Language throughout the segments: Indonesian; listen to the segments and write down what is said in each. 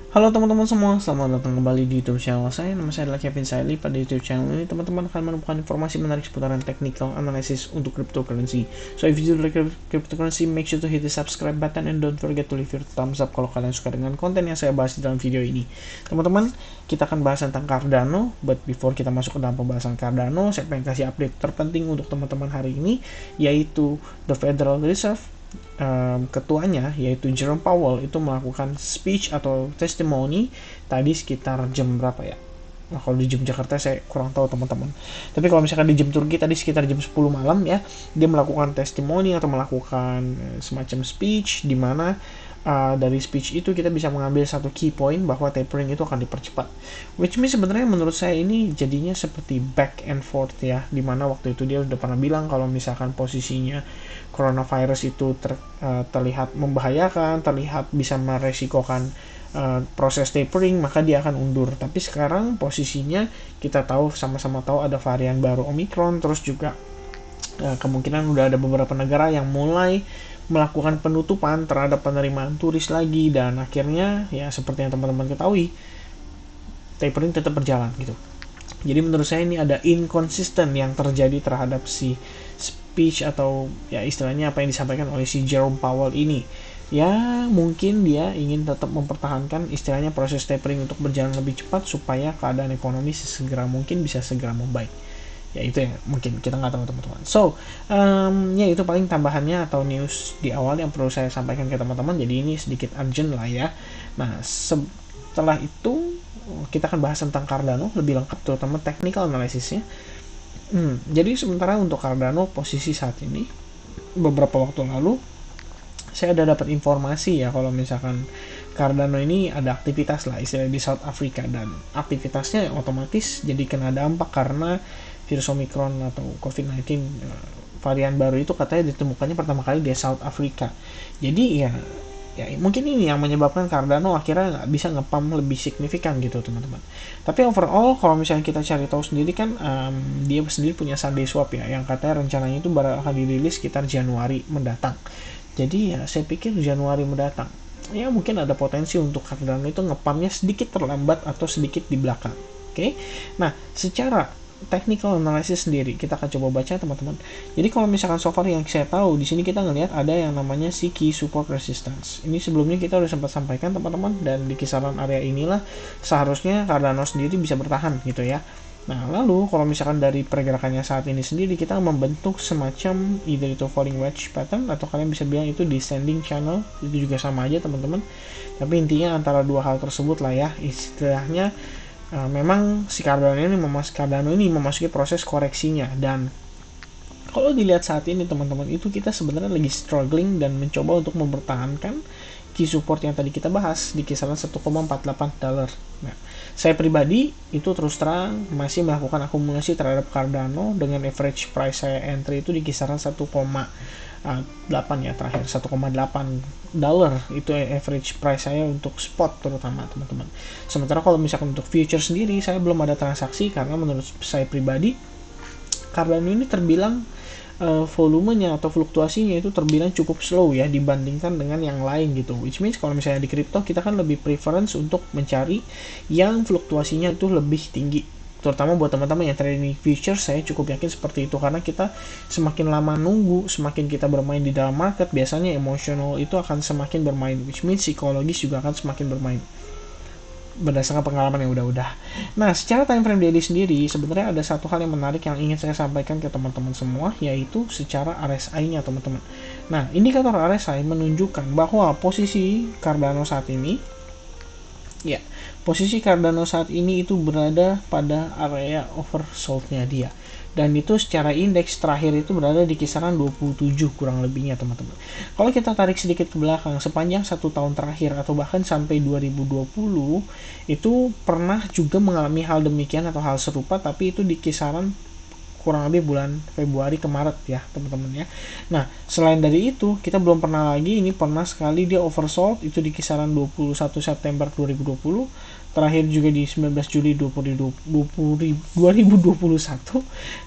Halo teman-teman semua, selamat datang kembali di YouTube channel saya. Nama saya adalah Kevin Saili. Pada YouTube channel ini, teman-teman akan menemukan informasi menarik seputaran technical analysis untuk cryptocurrency. So, if you like cryptocurrency, make sure to hit the subscribe button and don't forget to leave your thumbs up kalau kalian suka dengan konten yang saya bahas di dalam video ini. Teman-teman, kita akan bahas tentang Cardano, but before kita masuk ke dalam pembahasan Cardano, saya pengen kasih update terpenting untuk teman-teman hari ini, yaitu The Federal Reserve. Ketuanya yaitu Jerome Powell itu melakukan speech atau testimoni tadi sekitar jam berapa ya? Nah, kalau di jam Jakarta saya kurang tahu teman-teman. Tapi kalau misalkan di jam Turki tadi sekitar jam 10 malam ya, dia melakukan testimoni atau melakukan semacam speech di mana dari speech itu kita bisa mengambil satu key point bahwa tapering itu akan dipercepat. Which means sebenarnya menurut saya ini jadinya seperti back and forth ya, dimana waktu itu dia udah pernah bilang kalau misalkan posisinya coronavirus itu terlihat membahayakan, terlihat bisa meresikokan proses tapering, maka dia akan undur. Tapi sekarang posisinya kita tahu, sama-sama tahu ada varian baru Omicron, terus juga kemungkinan udah ada beberapa negara yang mulai melakukan penutupan terhadap penerimaan turis lagi, dan akhirnya ya seperti yang teman-teman ketahui, tapering tetap berjalan gitu. Jadi menurut saya ini ada inconsistent yang terjadi terhadap si speech atau ya istilahnya apa yang disampaikan oleh si Jerome Powell ini. Ya mungkin dia ingin tetap mempertahankan istilahnya proses tapering untuk berjalan lebih cepat supaya keadaan ekonomi sesegera mungkin bisa segera membaik. Ya itu yang mungkin kita nggak tahu teman-teman. So ya itu paling tambahannya atau news di awal yang perlu saya sampaikan ke teman-teman. Jadi ini sedikit urgent lah ya. Nah setelah itu kita akan bahas tentang Cardano lebih lengkap, terutama technical analysisnya. Jadi sementara untuk Cardano posisi saat ini, beberapa waktu lalu saya ada dapat informasi ya kalau misalkan Cardano ini ada aktivitas lah istilahnya di South Africa, dan aktivitasnya otomatis jadi kena dampak karena virus Omicron atau COVID-19 varian baru itu katanya ditemukannya pertama kali di South Africa. Jadi ya mungkin ini yang menyebabkan Cardano akhirnya nggak bisa ngepump lebih signifikan gitu teman-teman. Tapi overall kalau misalnya kita cari tahu sendiri kan dia sendiri punya Sunday Swap ya, yang katanya rencananya itu baru akan dirilis sekitar Januari mendatang. Jadi ya saya pikir Januari mendatang ya mungkin ada potensi untuk Cardano itu ngepumpnya sedikit terlambat atau sedikit di belakang. Oke. Nah, secara technical analysis sendiri kita akan coba baca teman-teman. Jadi kalau misalkan so far yang saya tahu di sini kita ngelihat ada yang namanya si key support resistance. Ini sebelumnya kita udah sempat sampaikan teman-teman, dan di kisaran area inilah seharusnya Cardano sendiri bisa bertahan gitu ya. Nah, lalu kalau misalkan dari pergerakannya saat ini sendiri kita membentuk semacam either itu falling wedge pattern atau kalian bisa bilang itu descending channel, itu juga sama aja teman-teman. Tapi intinya antara dua hal tersebut lah ya, istilahnya memang si Cardano ini memasuki proses koreksinya, dan kalau dilihat saat ini teman-teman itu kita sebenarnya lagi struggling dan mencoba untuk mempertahankan key support yang tadi kita bahas di kisaran 1,48 dolar. Nah, saya pribadi itu terus terang masih melakukan akumulasi terhadap Cardano dengan average price saya entry itu di kisaran 1,8 ya, terakhir 1,8 dollar itu average price saya untuk spot terutama teman-teman. Sementara kalau misalkan untuk future sendiri saya belum ada transaksi karena menurut saya pribadi Cardano ini terbilang volumenya atau fluktuasinya itu terbilang cukup slow ya dibandingkan dengan yang lain gitu. Which means kalau misalnya di crypto kita kan lebih preference untuk mencari yang fluktuasinya itu lebih tinggi. Terutama buat teman-teman yang trading futures, saya cukup yakin seperti itu karena kita semakin lama nunggu, semakin kita bermain di dalam market, biasanya emosional itu akan semakin bermain, which means psikologis juga akan semakin bermain berdasarkan pengalaman yang udah-udah. Nah, secara time frame daily sendiri sebenarnya ada satu hal yang menarik yang ingin saya sampaikan ke teman-teman semua, yaitu secara RSI-nya teman-teman. Nah, indikator RSI menunjukkan bahwa posisi Cardano saat ini itu berada pada area oversold-nya dia. Dan itu secara indeks terakhir itu berada di kisaran 27 kurang lebihnya teman-teman. Kalau kita tarik sedikit ke belakang, sepanjang 1 tahun terakhir atau bahkan sampai 2020 itu pernah juga mengalami hal demikian atau hal serupa, tapi itu di kisaran kurang lebih bulan Februari ke Maret ya teman-teman ya. Nah, selain dari itu kita belum pernah lagi, ini pernah sekali dia oversold itu di kisaran 21 September 2020. terakhir juga di 19 Juli 2021,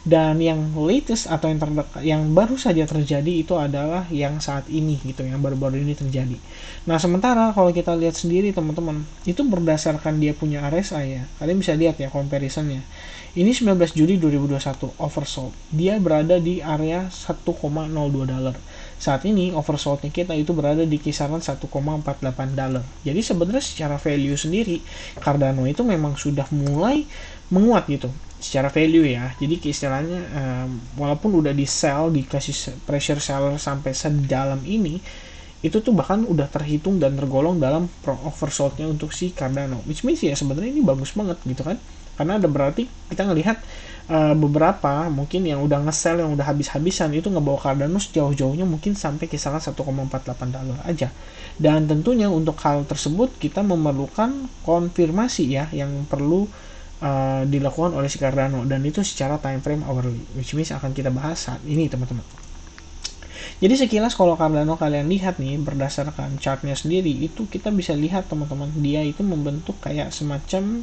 dan yang latest atau yang terdekat yang baru saja terjadi itu adalah yang saat ini gitu, yang baru-baru ini terjadi. Nah, sementara kalau kita lihat sendiri teman-teman, itu berdasarkan dia punya RSI ya, kalian bisa lihat ya comparisonnya. Ini 19 Juli 2021 oversold, dia berada di area 1,02 dolar. Saat ini oversoldnya kita itu berada di kisaran 1,48 dolar. Jadi sebenarnya secara value sendiri Cardano itu memang sudah mulai menguat gitu secara value ya. Jadi istilahnya walaupun udah di sell, dikasih pressure seller sampai sedalam ini, itu tuh bahkan udah terhitung dan tergolong dalam oversoldnya untuk si Cardano, which means ya sebenarnya ini bagus banget gitu kan, karena ada berarti kita ngelihat beberapa mungkin yang udah nge-sell, yang udah habis-habisan itu ngebawa Cardano sejauh-jauhnya mungkin sampai kisaran 1,48 dolar aja. Dan tentunya untuk hal tersebut kita memerlukan konfirmasi ya yang perlu dilakukan oleh si Cardano, dan itu secara time frame hourly, which means akan kita bahas saat ini teman-teman. Jadi sekilas kalau Cardano kalian lihat nih berdasarkan chartnya sendiri, itu kita bisa lihat teman-teman, dia itu membentuk kayak semacam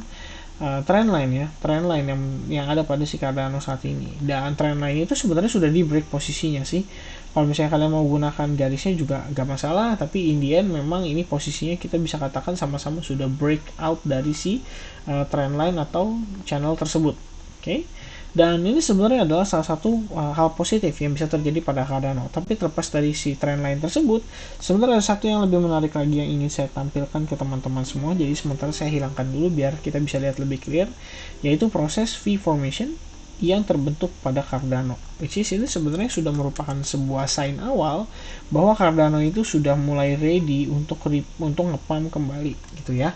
trendline ya, trendline yang ada pada si Cardano saat ini. Dan trendline itu sebenarnya sudah di break posisinya sih. Kalau misalnya kalian mau gunakan garisnya juga gak masalah, tapi in the end memang ini posisinya kita bisa katakan sama-sama sudah break out dari si trendline atau channel tersebut. Oke. Dan ini sebenarnya adalah salah satu hal positif yang bisa terjadi pada Cardano. Tapi terlepas dari si trendline tersebut, sebenarnya ada satu yang lebih menarik lagi yang ingin saya tampilkan ke teman-teman semua. Jadi sementara saya hilangkan dulu biar kita bisa lihat lebih clear, yaitu proses V formation yang terbentuk pada Cardano. Which is ini sebenarnya sudah merupakan sebuah sign awal bahwa Cardano itu sudah mulai ready untuk nge-pump kembali gitu ya.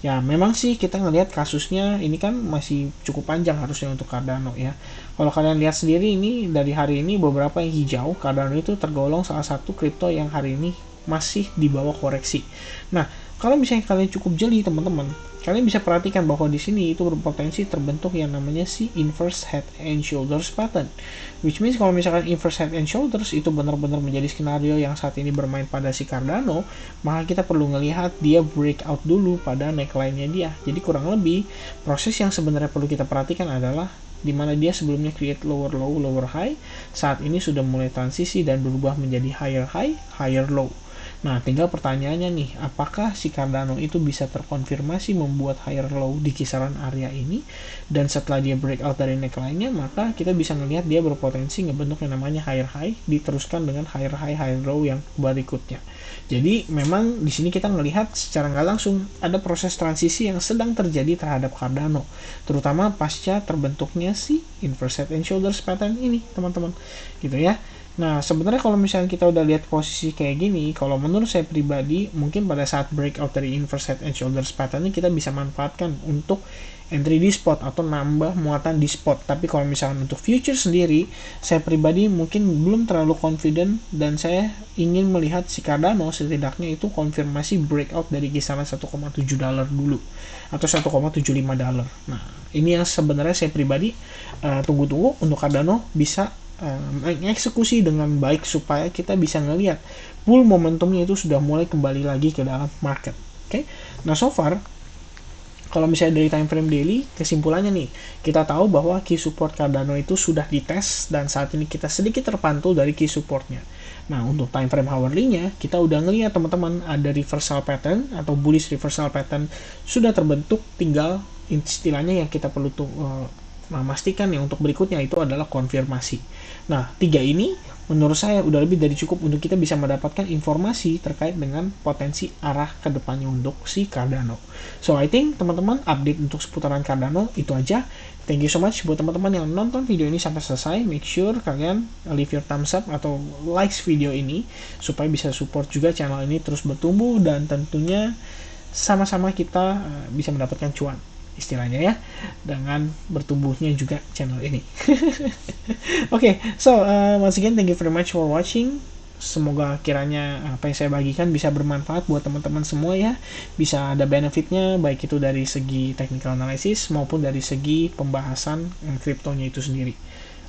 Ya, memang sih kita ngelihat kasusnya ini kan masih cukup panjang harusnya untuk Cardano ya. Kalau kalian lihat sendiri ini dari hari ini beberapa yang hijau, Cardano itu tergolong salah satu kripto yang hari ini masih di bawah koreksi. Nah, kalau misalnya kalian cukup jeli teman-teman, kalian bisa perhatikan bahwa di sini itu berpotensi terbentuk yang namanya si inverse head and shoulders pattern. Which means kalau misalkan inverse head and shoulders itu benar-benar menjadi skenario yang saat ini bermain pada si Cardano, maka kita perlu ngelihat dia breakout dulu pada neckline-nya dia. Jadi kurang lebih proses yang sebenarnya perlu kita perhatikan adalah di mana dia sebelumnya create lower low, lower high, saat ini sudah mulai transisi dan berubah menjadi higher high, higher low. Nah, tinggal pertanyaannya nih, apakah si Cardano itu bisa terkonfirmasi membuat higher low di kisaran area ini, dan setelah dia breakout dari neckline-nya, maka kita bisa melihat dia berpotensi ngebentuk yang namanya higher high, diteruskan dengan higher high, higher low yang berikutnya. Jadi, memang di sini kita melihat secara nggak langsung ada proses transisi yang sedang terjadi terhadap Cardano, terutama pasca terbentuknya si inverse head and shoulders pattern ini, teman-teman. Gitu ya. Nah, sebenarnya kalau misalnya kita udah lihat posisi kayak gini, kalau menurut saya pribadi, mungkin pada saat breakout dari inverse head and shoulders pattern ini kita bisa manfaatkan untuk entry di spot atau nambah muatan di spot. Tapi kalau misalnya untuk future sendiri, saya pribadi mungkin belum terlalu confident, dan saya ingin melihat si Cardano setidaknya itu konfirmasi breakout dari kisaran 1,7 dolar dulu atau 1,75 dolar. Nah, ini yang sebenarnya saya pribadi tunggu-tunggu untuk Cardano bisa mengeksekusi dengan baik supaya kita bisa ngelihat bull momentumnya itu sudah mulai kembali lagi ke dalam market. Oke. Nah, so far kalau misalnya dari time frame daily, kesimpulannya nih, kita tahu bahwa key support Cardano itu sudah dites dan saat ini kita sedikit terpantul dari key supportnya. Nah, untuk time frame hourly-nya, kita udah ngelihat teman-teman ada reversal pattern atau bullish reversal pattern sudah terbentuk, tinggal istilahnya yang kita perlu memastikan yang untuk berikutnya itu adalah konfirmasi. Nah, 3 ini menurut saya udah lebih dari cukup untuk kita bisa mendapatkan informasi terkait dengan potensi arah ke depannya untuk si Cardano. So, I think teman-teman update untuk seputaran Cardano itu aja. Thank you so much buat teman-teman yang nonton video ini sampai selesai. Make sure kalian leave your thumbs up atau likes video ini supaya bisa support juga channel ini terus bertumbuh dan tentunya sama-sama kita bisa mendapatkan cuan, istilahnya ya, dengan bertumbuhnya juga channel ini. Oke, so once again thank you very much for watching. Semoga kiranya apa yang saya bagikan bisa bermanfaat buat teman-teman semua ya, bisa ada benefitnya baik itu dari segi technical analysis maupun dari segi pembahasan kriptonya itu sendiri.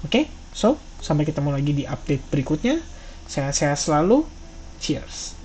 Oke, so sampai ketemu lagi di update berikutnya. Sehat-sehat selalu. Cheers.